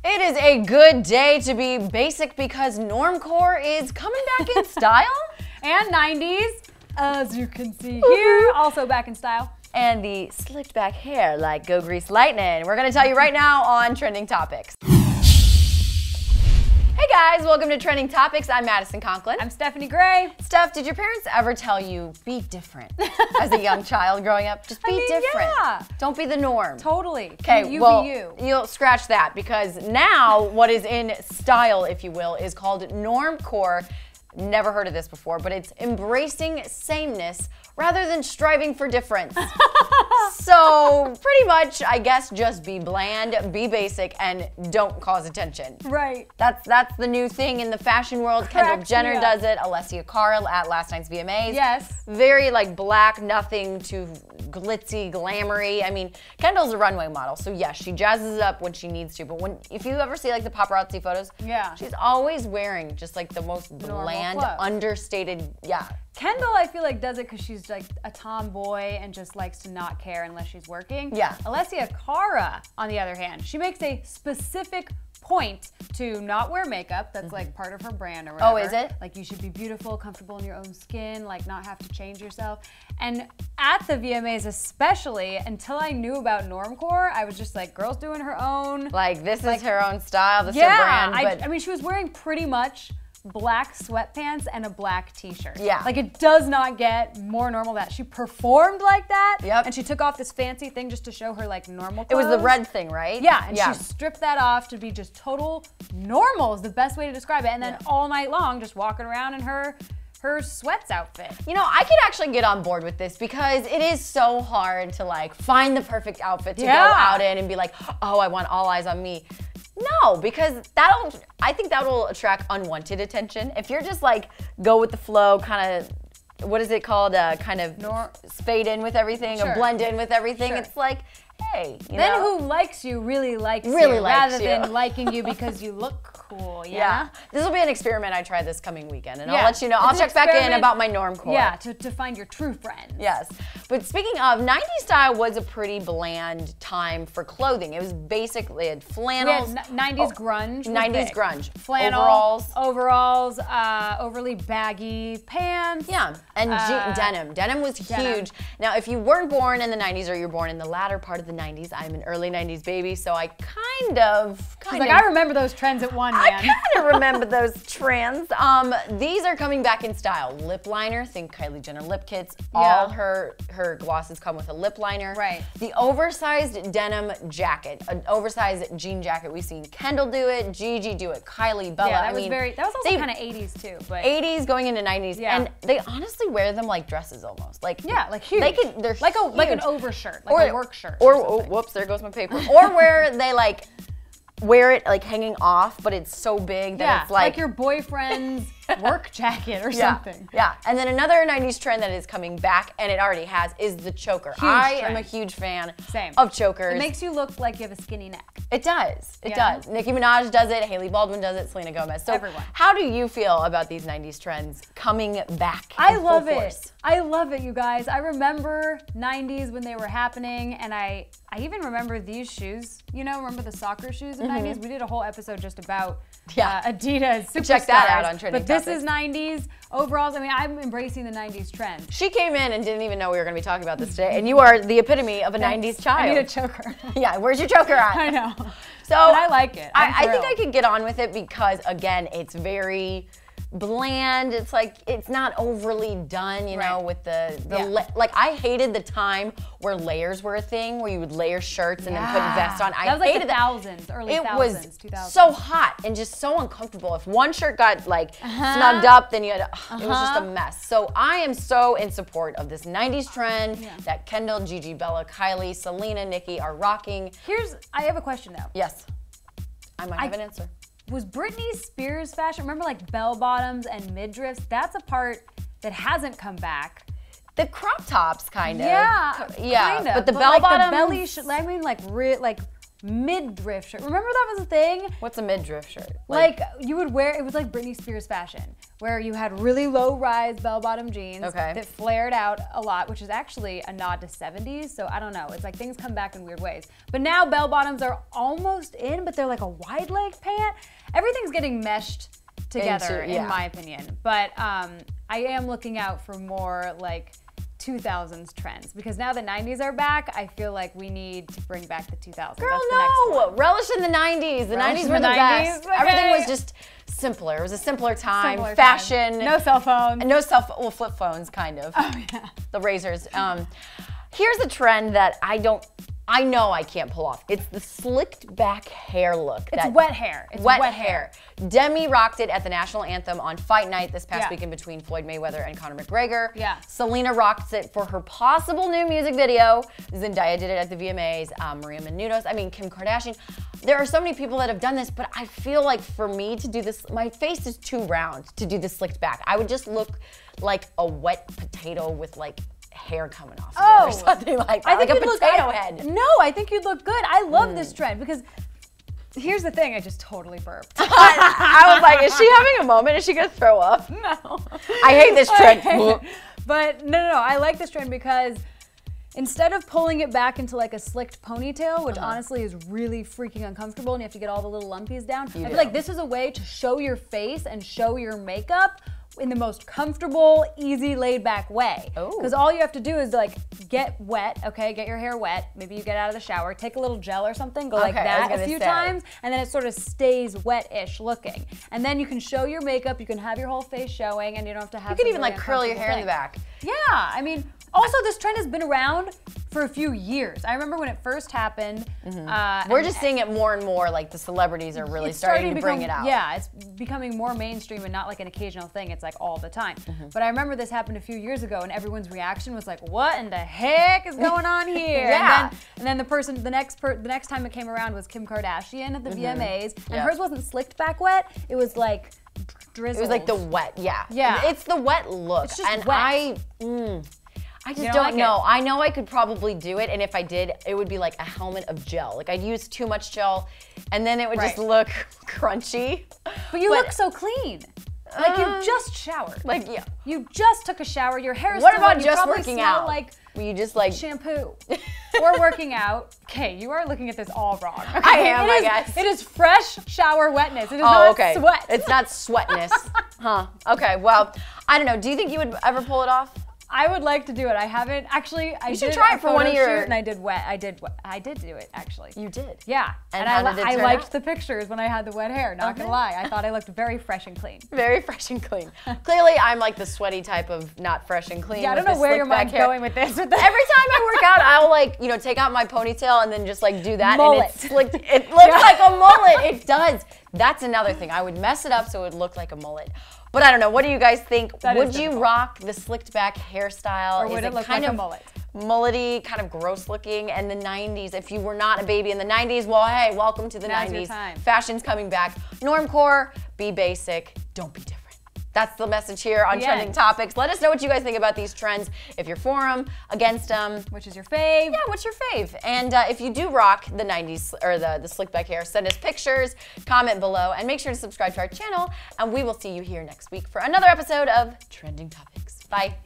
It is a good day to be basic because normcore is coming back in style. And 90s, as you can see here, also back in style. And the slicked back hair like Go Grease Lightning. We're gonna tell you right now on Trending Topics. Hey guys, welcome to Trending Topics. I'm Madison Conklin. I'm Stephanie Gray. Steph, did your parents ever tell you, be different as a young child growing up? Just be different. Yeah. Don't be the norm. Totally. Okay, you well, be you. You'll scratch that because now what is in style, if you will, is called normcore. Never heard of this before, but it's embracing sameness rather than striving for difference. So pretty much, I guess, just be bland, be basic, and don't cause attention. Right. That's the new thing in the fashion world. Kendall Jenner me up. does it. Alessia Cara at last night's VMAs. Yes. Very like black, nothing too glitzy, glamoury. I mean, Kendall's a runway model, so yes, she jazzes it up when she needs to. But if you ever see like the paparazzi photos, yeah, she's always wearing just like the most bland, understated, yeah. Kendall, I feel like, does it because she's like a tomboy and just likes to not care unless she's working. Yeah. Alessia Cara, on the other hand, she makes a specific point to not wear makeup. That's like part of her brand or whatever. Oh, is it? Like you should be beautiful, comfortable in your own skin, like not have to change yourself. And at the VMAs especially, until I knew about normcore, I was just like, girl's doing her own. Like this is her own style, this is her brand. But I mean, she was wearing pretty much black sweatpants and a black t-shirt. Yeah. Like it does not get more normal than that. She performed like that. Yep. And she took off this fancy thing just to show her like normal It clothes. was the red thing, right? Yeah, and she stripped that off to be just total normal is the best way to describe it. And then all night long just walking around in her sweats outfit. You know, I could actually get on board with this because it is so hard to like find the perfect outfit to go out in and be like, oh, I want all eyes on me. No, because I think that'll attract unwanted attention. If you're just like go with the flow, kind of, what is it called? Kind of fade in with everything or blend in with everything. It's like, hey, you know? Who likes you really likes you rather than liking you because you look cool. Yeah. This will be an experiment I try this coming weekend, and I'll let you know. I'll check back in about my normcore. Yeah, to find your true friend. Yes. But speaking of, 90s style was a pretty bland time for clothing. It was basically flannels. We had 90s grunge. 90s grunge. Flannel, overalls, overly baggy pants. Yeah, and denim. Denim was huge. Now, if you weren't born in the 90s or you're born in the latter part of the 90s, I'm an early 90s baby, so I kind of I remember those trends at one, man. I kind of remember those trends. These are coming back in style. Lip liner, think Kylie Jenner lip kits. All her glosses come with a lip liner. Right. The oversized denim jacket, an oversized jean jacket. We've seen Kendall do it, Gigi do it, Kylie, Bella. Yeah, that was also kind of 80s too. But 80s going into 90s, and they honestly wear them like dresses almost. Like like huge. They're like huge. like an overshirt, like a work shirt. Or whoops, there goes my paper. Or where they like wear it like hanging off, but it's so big that it's like your boyfriend's work jacket or something. Yeah, and then another 90s trend that is coming back, and it already has, is the choker. I am a huge fan of chokers. It makes you look like you have a skinny neck. It does. It does. Nicki Minaj does it. Haley Baldwin does it. Selena Gomez. So everyone. How do you feel about these 90s trends coming back? I love it. I love it, you guys. I remember 90s when they were happening, and I even remember these shoes. You know, remember the soccer shoes in 90s? We did a whole episode just about Adidas superstars. Check that out on Trending Topics. This is 90s overalls. I mean, I'm embracing the 90s trend. She came in and didn't even know we were going to be talking about this today, and you are the epitome of a 90s child. I need a choker. Yeah, where's your choker at? I know. So but I like it. I think I could get on with it because, again, it's very bland. It's like, it's not overly done, you know, with like I hated the time where layers were a thing, where you would layer shirts and then put vests on. That was like the thousands, early thousands, 2000s. It was so hot and just so uncomfortable. If one shirt got like snugged up, then you had, it was just a mess. So I am so in support of this 90s trend that Kendall, Gigi, Bella, Kylie, Selena, Nicki are rocking. I have a question though. Yes, I might have an answer. Was Britney Spears fashion, remember like bell bottoms and midriffs? That's a part that hasn't come back. The crop tops, kind of. Yeah, kind of. But the bell bottoms. The belly, I mean, like midriff shirt. Remember that was a thing? What's a midriff shirt? Like you would wear, it was like Britney Spears fashion, where you had really low-rise bell-bottom jeans that flared out a lot, which is actually a nod to 70s, so I don't know. It's like things come back in weird ways. But now bell-bottoms are almost in, but they're like a wide leg pant. Everything's getting meshed together, in my opinion. But I am looking out for more like 2000s trends, because now the 90s are back. I feel like we need to bring back the 2000s. Girl, that's the next one. Relish in the 90s. The 90s were the best. Okay. Everything was just simpler. It was a simpler time. Fashion. No cell phones. No cell phone. Well, flip phones, kind of. Oh, yeah. The razors. Here's a trend that I know I can't pull off. It's the slicked back hair look. It's wet hair. It's wet hair. Demi rocked it at the national anthem on Fight Night this past weekend between Floyd Mayweather and Conor McGregor. Yeah. Selena rocked it for her possible new music video. Zendaya did it at the VMAs. Maria Menounos. I mean, Kim Kardashian. There are so many people that have done this, but I feel like for me to do this, my face is too round to do the slicked back. I would just look like a wet potato with like hair coming off of it or something like that. Like a potato head. No, I think you'd look good. I love this trend because here's the thing. I just totally burped. I was like, is she having a moment? Is she going to throw up? No. I hate this trend. But no. I like this trend because instead of pulling it back into like a slicked ponytail, which honestly is really freaking uncomfortable and you have to get all the little lumpies down, I feel like this is a way to show your face and show your makeup in the most comfortable, easy, laid-back way. Because all you have to do is like get wet, get your hair wet. Maybe you get out of the shower, take a little gel or something, go like that a few times, and then it sort of stays wet-ish looking. And then you can show your makeup, you can have your whole face showing, and you don't have to have. You can even like curl your hair in the back. Yeah, I mean, also this trend has been around for a few years. I remember when it first happened. We're just seeing it more and more, like the celebrities are really starting to bring it out. Yeah, it's becoming more mainstream and not like an occasional thing. It's like all the time. But I remember this happened a few years ago and everyone's reaction was like, what in the heck is going on here? And then the next time it came around was Kim Kardashian at the VMAs, and hers wasn't slicked back wet, it was like drizzled. It was like the wet, yeah. It's the wet look. It's just and wet. I just don't know. I know I could probably do it, and if I did, it would be like a helmet of gel. Like I'd use too much gel, and then it would just look crunchy. But you look so clean. Like you just showered. Like you just took a shower. Your hair is What still about on. You just probably working smell out? like you just like shampoo or working out. Okay, you are looking at this all wrong. Okay? I am, I guess. It is fresh shower wetness. It is not sweat. It's not sweatness. Okay, well, I don't know. Do you think you would ever pull it off? I would like to do it. I haven't actually. You should try it for one of your. And I did wet. I did do it actually. You did. Yeah. And how did it turn liked out? the pictures when I had the wet hair. Not gonna lie, I thought I looked very fresh and clean. Very fresh and clean. Clearly, I'm like the sweaty type of not fresh and clean. Yeah, I don't know where your mind's going with this. Every time I work out, I'll like take out my ponytail and then just like do that, mullet. and it's slicked. It looks like a mullet. It does. That's another thing. I would mess it up so it would look like a mullet. But I don't know. What do you guys think? Would you rock the slicked back hairstyle? Or would it look like a mullet? Mullety, kind of gross looking, and the 90s. If you were not a baby in the 90s, well, hey, welcome to the 90s. Fashion's coming back. Normcore, be basic, don't be different. That's the message here on Trending Topics. Let us know what you guys think about these trends. If you're for them, against them. Which is your fave? Yeah, what's your fave? And if you do rock the 90s or the slick back hair, send us pictures, comment below, and make sure to subscribe to our channel. And we will see you here next week for another episode of Trending Topics. Bye.